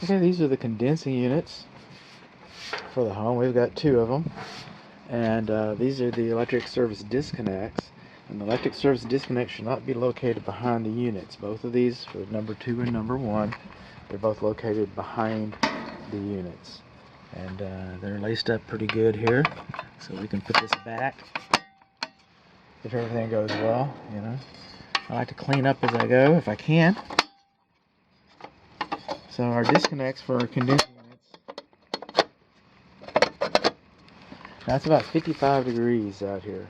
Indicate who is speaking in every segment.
Speaker 1: Okay, these are the condensing units for the home. We've got 2 of them. And these are the electric service disconnects. And the electric service disconnect should not be located behind the units. Both of these, for number 2 and number 1, they're both located behind the units. And they're laced up pretty good here. So we can put this back if everything goes well, you know. I like to clean up as I go if I can. So our disconnects for our condensing units, that's about 55 degrees out here.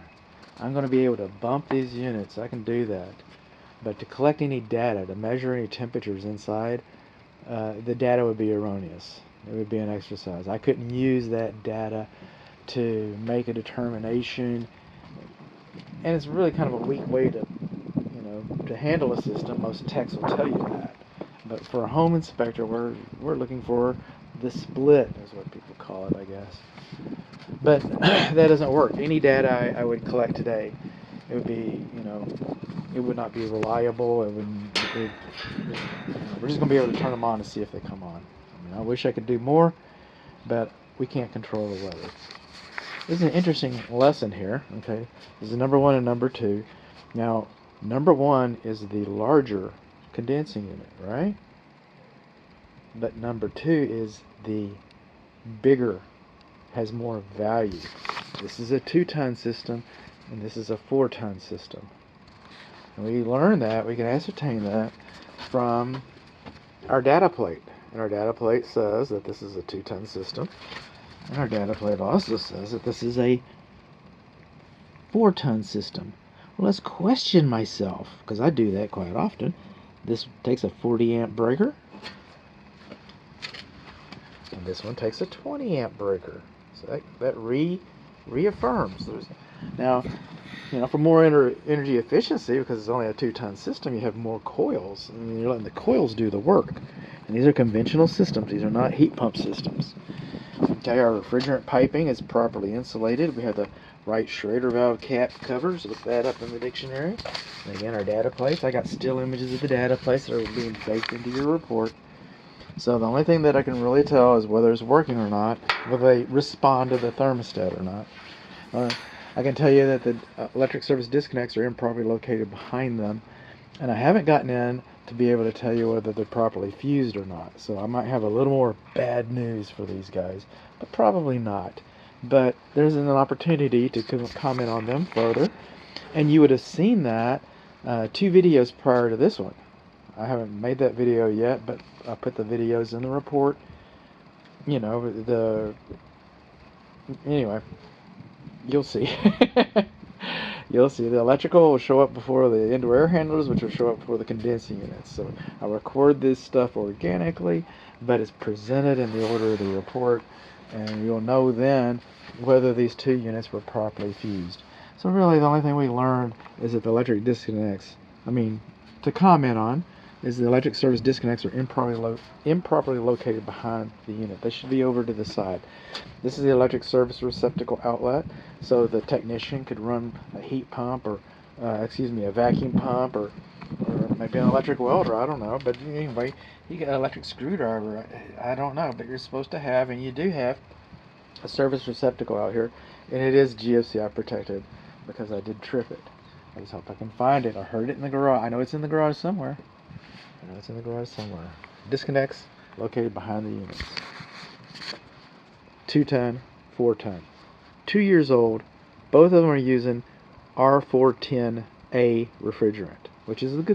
Speaker 1: I'm going to be able to bump these units. I can do that. But to collect any data, to measure any temperatures inside, the data would be erroneous. It would be an exercise. I couldn't use that data to make a determination. And it's really kind of a weak way to, to handle a system. Most techs will tell you that. But for a home inspector, we're looking for the split, is what people call it, I guess. But that doesn't work. Any data I would collect today, it would be, it would not be reliable. We're just going to be able to turn them on to see if they come on. I mean, I wish I could do more, but we can't control the weather. This is an interesting lesson here, okay? This is number 1 and number 2. Now, number 1 is the larger condensing unit, right? But number 2 is the bigger, has more value. This is a 2-ton system, and this is a 4-ton system. And we learn that, we can ascertain that from our data plate. And our data plate says that this is a 2-ton system. And our data plate also says that this is a 4-ton system. Well, let's question myself, because I do that quite often. This takes a 40 amp breaker, and this one takes a 20 amp breaker. So that reaffirms. Now, for more energy efficiency, because it's only a 2-ton system, you have more coils. I mean, you're letting the coils do the work. And these are conventional systems. These are not heat pump systems. Okay, our refrigerant piping is properly insulated. We have the right Schrader valve cap covers. Look that up in the dictionary. And again, our data plates. I got still images of the data plates that are being baked into your report. So the only thing that I can really tell is whether it's working or not, whether they respond to the thermostat or not. I can tell you that the electric service disconnects are improperly located behind them, and I haven't gotten in to be able to tell you whether they're properly fused or not. So I might have a little more bad news for these guys, but probably not. But there's an opportunity to comment on them further, and you would have seen that 2 videos prior to this one. I haven't made that video yet, but I put the videos in the report. Anyway, you'll see. You'll see the electrical will show up before the indoor air handlers, which will show up before the condensing units. So I record this stuff organically, but it's presented in the order of the report, and you'll know then whether these 2 units were properly fused. So really the only thing we learned is that the electric disconnects, to comment on, is the electric service disconnects are improperly located behind the unit. They should be over to the side. This is the electric service receptacle outlet, so the technician could run a heat pump or, a vacuum pump or maybe an electric welder, I don't know. But anyway, you got an electric screwdriver, I don't know, but you're supposed to have, and you do have, a service receptacle out here, and it is GFCI protected because I did trip it. I just hope I can find it. I heard it in the garage. I know it's in the garage somewhere. Disconnects located behind the units. 2-ton, 4-ton. 2 years old. Both of them are using R410A refrigerant, which is a good